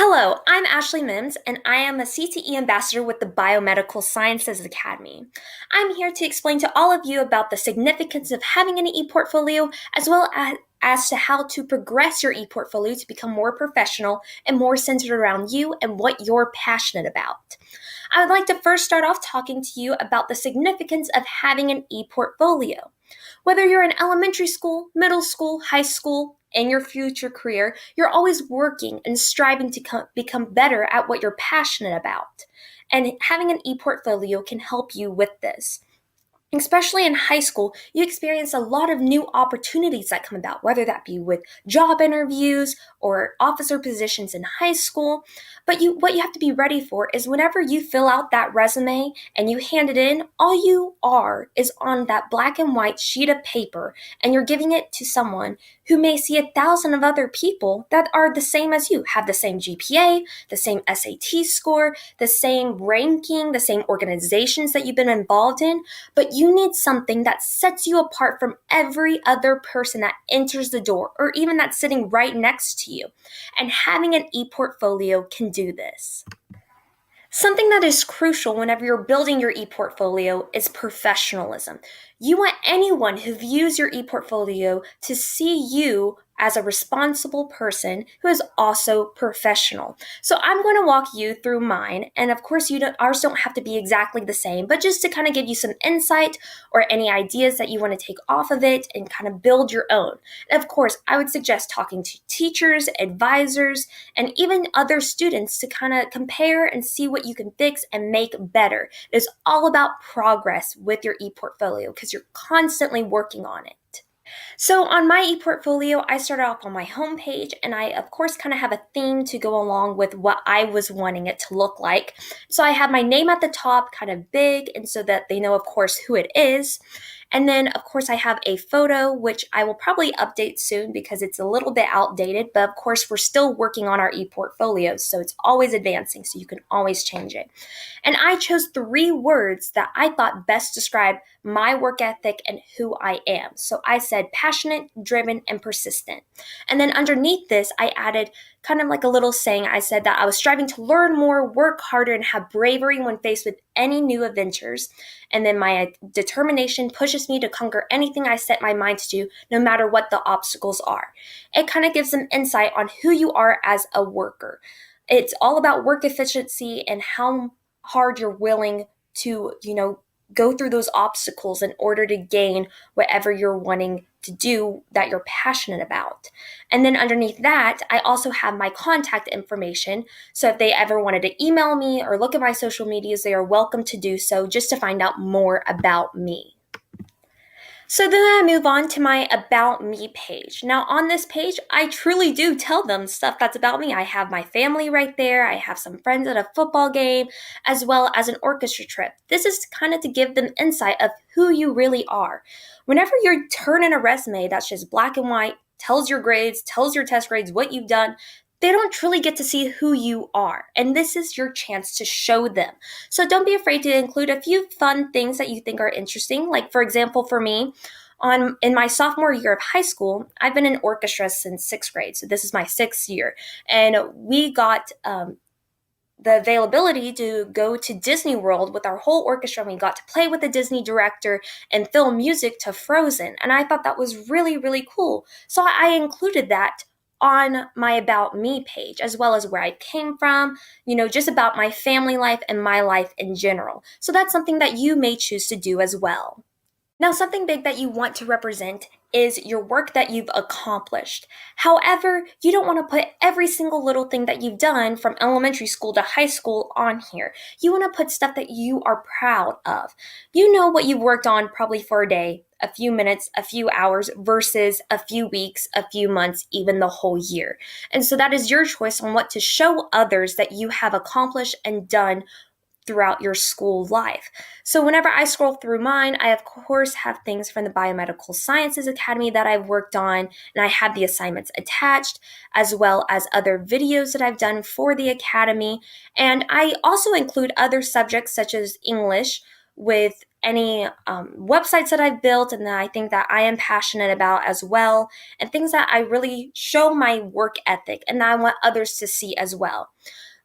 Hello, I'm Ashley Mims, and I am a CTE ambassador with the Biomedical Sciences Academy. I'm here to explain to all of you about the significance of having an e-portfolio, as well as to how to progress your e-portfolio to become more professional and more centered around you and what you're passionate about. I would like to first start off talking to you about the significance of having an e-portfolio. Whether you're in elementary school, middle school, high school, in your future career, you're always working and striving to become better at what you're passionate about. And having an e-portfolio can help you with this. Especially in high school, you experience a lot of new opportunities that come about, whether that be with job interviews or officer positions in high school. But what you have to be ready for is whenever you fill out that resume and you hand it in, all you are is on that black and white sheet of paper, and you're giving it to someone who may see 1,000 of other people that are the same as you, have the same GPA, the same SAT score, the same ranking, the same organizations that you've been involved in, but you need something that sets you apart from every other person that enters the door or even that's sitting right next to you. And having an e-portfolio can do this. Something that is crucial whenever you're building your e-portfolio is professionalism. You want anyone who views your e-portfolio to see you as a responsible person who is also professional. So I'm going to walk you through mine, and of course ours don't have to be exactly the same, but just to kind of give you some insight or any ideas that you want to take off of it and kind of build your own. And of course, I would suggest talking to teachers, advisors, and even other students to kind of compare and see what you can fix and make better. It's all about progress with your e-portfolio because you're constantly working on it. So on my e-portfolio, I started off on my homepage, and I, of course, kind of have a theme to go along with what I was wanting it to look like. So I have my name at the top, kind of big, and so that they know, of course, who it is. And then, of course, I have a photo, which I will probably update soon because it's a little bit outdated. But of course, we're still working on our e-portfolio, so it's always advancing, so you can always change it. And I chose 3 words that I thought best describe my work ethic and who I am. So I said passionate, driven, and persistent. And then underneath this, I added kind of like a little saying. I said that I was striving to learn more, work harder, and have bravery when faced with any new adventures. And then my determination pushes me to conquer anything I set my mind to do, no matter what the obstacles are. It kind of gives them insight on who you are as a worker. It's all about work efficiency and how hard you're willing to, go through those obstacles in order to gain whatever you're wanting to do that you're passionate about. And then underneath that, I also have my contact information. So if they ever wanted to email me or look at my social medias, they are welcome to do so just to find out more about me. So then I move on to my About Me page. Now, on this page, I truly do tell them stuff that's about me. I have my family right there. I have some friends at a football game, as well as an orchestra trip. This is kind of to give them insight of who you really are. Whenever you're turning a resume that's just black and white, tells your grades, tells your test grades, what you've done, they don't truly get to see who you are. And this is your chance to show them. So don't be afraid to include a few fun things that you think are interesting. Like, for example, for me, in my sophomore year of high school, I've been in orchestra since 6th grade. So this is my 6th year. And we got the availability to go to Disney World with our whole orchestra. We got to play with the Disney director and film music to Frozen. And I thought that was really, really cool. So I included that on my About Me page, as well as where I came from, just about my family life and my life in general. So that's something that you may choose to do as well. Now, something big that you want to represent is your work that you've accomplished. However, you don't want to put every single little thing that you've done from elementary school to high school on here. You want to put stuff that you are proud of. You know what you've worked on probably for a day, a few minutes, a few hours versus a few weeks, a few months, even the whole year. And so that is your choice on what to show others that you have accomplished and done throughout your school life. So whenever I scroll through mine, I of course have things from the Biomedical Sciences Academy that I've worked on, and I have the assignments attached, as well as other videos that I've done for the Academy. And I also include other subjects such as English, with any websites that I've built and that I think that I am passionate about as well, and things that I really show my work ethic and that I want others to see as well.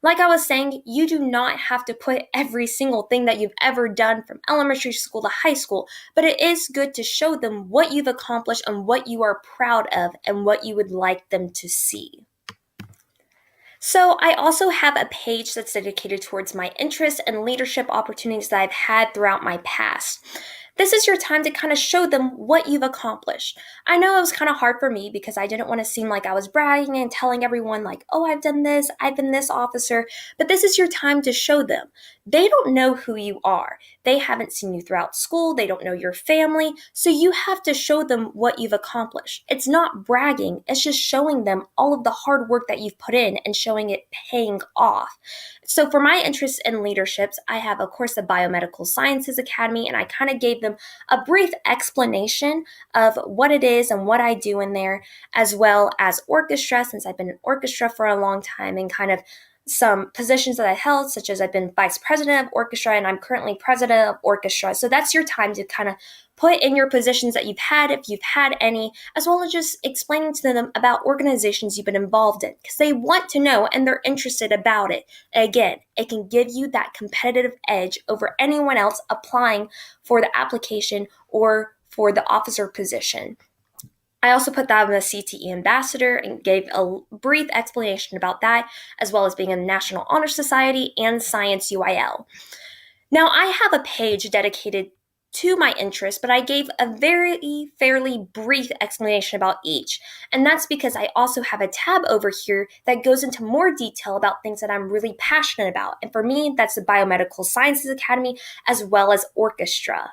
Like I was saying, you do not have to put every single thing that you've ever done from elementary school to high school, but it is good to show them what you've accomplished and what you are proud of and what you would like them to see. So, I also have a page that's dedicated towards my interests and leadership opportunities that I've had throughout my past. This is your time to kind of show them what you've accomplished. I know it was kind of hard for me because I didn't want to seem like I was bragging and telling everyone, like, oh, I've done this, I've been this officer, but this is your time to show them. They don't know who you are. They haven't seen you throughout school, they don't know your family, so you have to show them what you've accomplished. It's not bragging, it's just showing them all of the hard work that you've put in and showing it paying off. So for my interests in leaderships, I have, of course, the Biomedical Sciences Academy, and I kind of gave them a brief explanation of what it is and what I do in there, as well as orchestra, since I've been in orchestra for a long time, and kind of some positions that I held, such as I've been vice president of orchestra and I'm currently president of orchestra. So that's your time to kind of put in your positions that you've had, if you've had any, as well as just explaining to them about organizations you've been involved in, because they want to know and they're interested about it. Again, it can give you that competitive edge over anyone else applying for the application or for the officer position. I also put that I'm a CTE ambassador and gave a brief explanation about that, as well as being in the National Honor Society and Science UIL. Now, I have a page dedicated to my interests, but I gave a very fairly brief explanation about each. And that's because I also have a tab over here that goes into more detail about things that I'm really passionate about. And for me, that's the Biomedical Sciences Academy, as well as orchestra.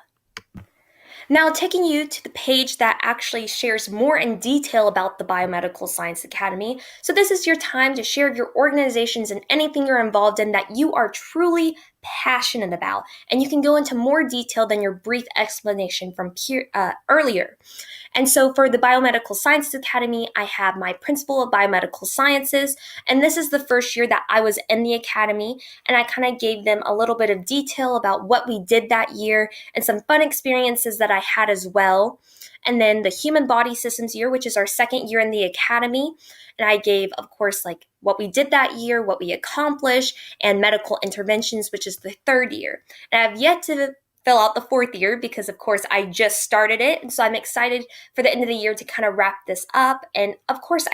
Now, taking you to the page that actually shares more in detail about the Biomedical Science Academy. So this is your time to share your organizations and anything you're involved in that you are truly passionate about. And you can go into more detail than your brief explanation from earlier. And so for the Biomedical Sciences Academy, I have my Principal of Biomedical Sciences, and this is the first year that I was in the academy, and I kind of gave them a little bit of detail about what we did that year and some fun experiences that I had as well. And then the Human Body Systems year, which is our second year in the academy, and I gave, of course, like what we did that year, what we accomplished, and medical interventions, which is the third year. And I've yet to fill out the fourth year because, of course, I just started it. And so I'm excited for the end of the year to kind of wrap this up. And of course,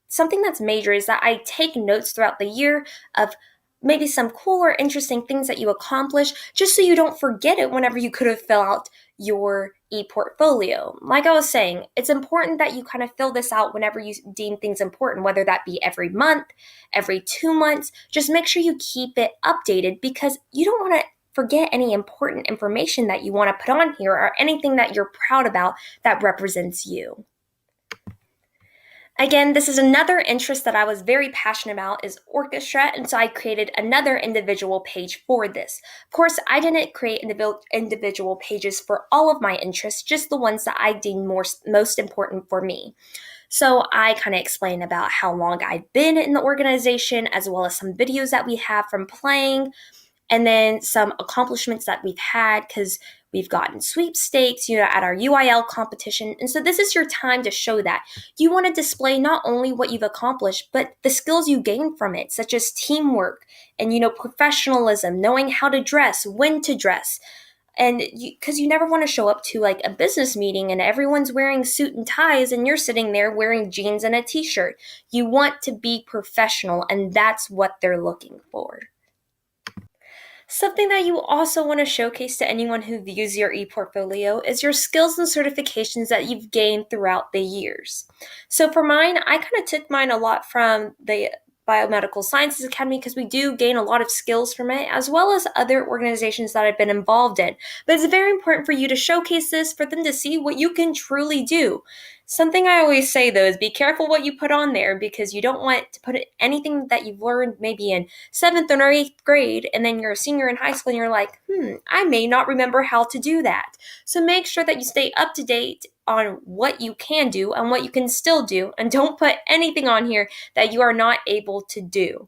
something that's major is that I take notes throughout the year of maybe some cool or interesting things that you accomplish, just so you don't forget it whenever you could have fill out your e-portfolio. Like I was saying, it's important that you kind of fill this out whenever you deem things important, whether that be every month, every 2 months. Just make sure you keep it updated because you don't want to forget any important information that you want to put on here or anything that you're proud about that represents you. Again, this is another interest that I was very passionate about is orchestra, and so I created another individual page for this. Of course, I didn't create individual pages for all of my interests, just the ones that I deemed most important for me. So I kind of explained about how long I'd been in the organization, as well as some videos that we have from playing, and then some accomplishments that we've had because we've gotten sweepstakes, at our UIL competition. And so this is your time to show that. You want to display not only what you've accomplished, but the skills you gain from it, such as teamwork and, professionalism, knowing how to dress, when to dress. And because you never want to show up to like a business meeting and everyone's wearing suit and ties and you're sitting there wearing jeans and a t-shirt. You want to be professional, and that's what they're looking for. Something that you also want to showcase to anyone who views your e-portfolio is your skills and certifications that you've gained throughout the years. So for mine, I kind of took mine a lot from the Biomedical Sciences Academy because we do gain a lot of skills from it, as well as other organizations that I've been involved in. But it's very important for you to showcase this for them to see what you can truly do. Something I always say, though, is be careful what you put on there because you don't want to put anything that you've learned maybe in 7th or 8th grade, and then you're a senior in high school and you're like, I may not remember how to do that. So make sure that you stay up to date on what you can do and what you can still do, and don't put anything on here that you are not able to do.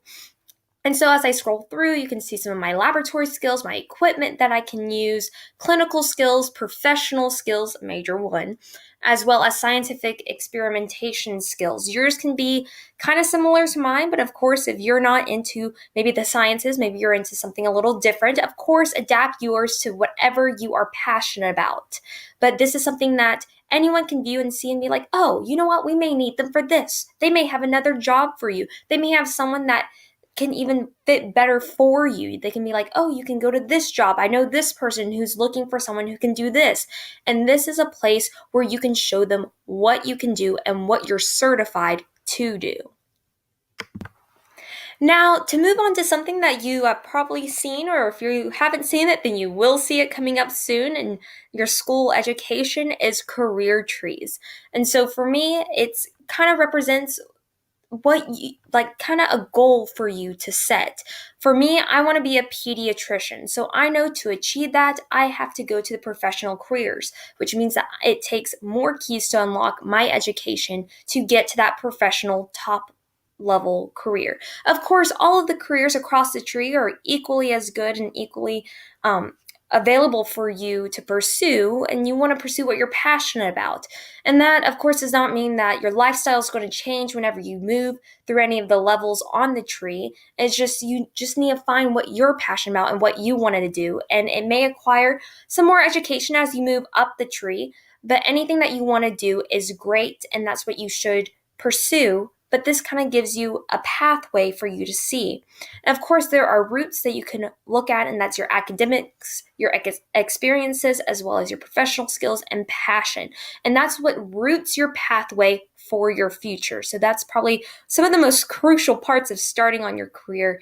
And so as I scroll through, you can see some of my laboratory skills, my equipment that I can use, clinical skills, professional skills, major one, as well as scientific experimentation skills. Yours can be kind of similar to mine, but of course, if you're not into maybe the sciences, maybe you're into something a little different, of course, adapt yours to whatever you are passionate about. But this is something that anyone can view and see and be like, oh, you know what? We may need them for this. They may have another job for you. They may have someone that can even fit better for you. They can be like, oh, you can go to this job. I know this person who's looking for someone who can do this. And this is a place where you can show them what you can do and what you're certified to do. Now, to move on to something that you have probably seen, or if you haven't seen it, then you will see it coming up soon in your school education, is career trees. And so for me, it's kind of represents what you like, kind of a goal for you to set. For me, I want to be a pediatrician. So I know to achieve that, I have to go to the professional careers, which means that it takes more keys to unlock my education to get to that professional top level career. Of course, all of the careers across the tree are equally as good and equally available for you to pursue, and you want to pursue what you're passionate about. And that, of course, does not mean that your lifestyle is going to change whenever you move through any of the levels on the tree. It's just you just need to find what you're passionate about and what you wanted to do. And it may acquire some more education as you move up the tree, but anything that you want to do is great, and that's what you should pursue. But this kind of gives you a pathway for you to see. And of course, there are routes that you can look at, and that's your academics, your experiences, as well as your professional skills and passion. And that's what roots your pathway for your future. So that's probably some of the most crucial parts of starting on your career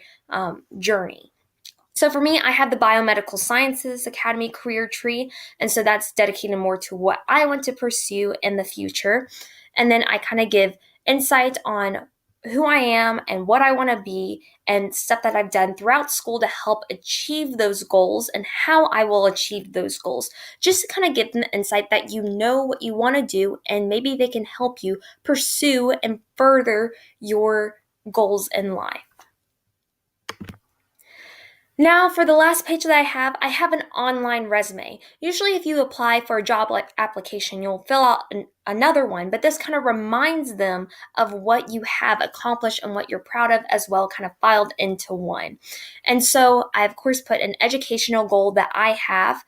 journey. So for me, I have the Biomedical Sciences Academy career tree, and so that's dedicated more to what I want to pursue in the future. And then I kind of give insight on who I am and what I want to be and stuff that I've done throughout school to help achieve those goals and how I will achieve those goals. Just to kind of give them the insight that you know what you want to do, and maybe they can help you pursue and further your goals in life. Now, for the last page that I have an online resume. Usually, if you apply for a job application, you'll fill out another one, but this kind of reminds them of what you have accomplished and what you're proud of as well, kind of filed into one. And so I, of course, put an educational goal that I have,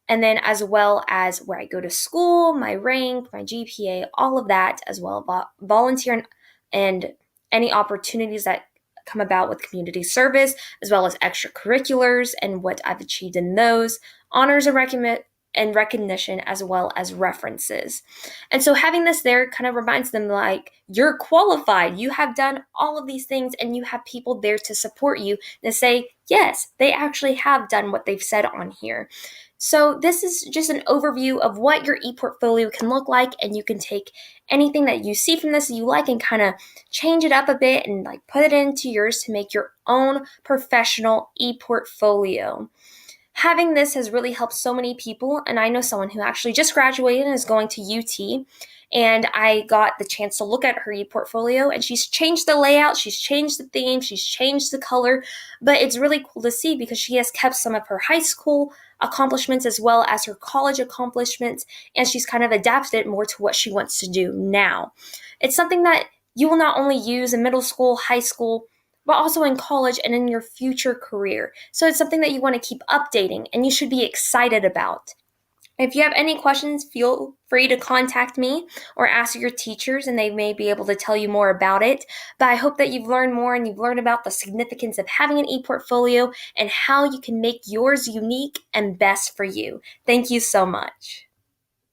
and then as well as where I go to school, my rank, my GPA, all of that, as well as volunteer and any opportunities that come about with community service, as well as extracurriculars and what I've achieved in those, honors and recognition, as well as references. And so having this there kind of reminds them like, you're qualified, you have done all of these things, and you have people there to support you and say, yes, they actually have done what they've said on here. So this is just an overview of what your ePortfolio can look like, and you can take anything that you see from this that you like and kind of change it up a bit and like put it into yours to make your own professional ePortfolio. Having this has really helped so many people, and I know someone who actually just graduated and is going to UT, and I got the chance to look at her ePortfolio, and she's changed the layout, she's changed the theme, she's changed the color, but it's really cool to see because she has kept some of her high school accomplishments as well as her college accomplishments, and she's kind of adapted it more to what she wants to do now. It's something that you will not only use in middle school, high school, but also in college and in your future career. So it's something that you want to keep updating and you should be excited about. If you have any questions, feel free to contact me or ask your teachers, and they may be able to tell you more about it. But I hope that you've learned more and you've learned about the significance of having an ePortfolio and how you can make yours unique and best for you. Thank you so much.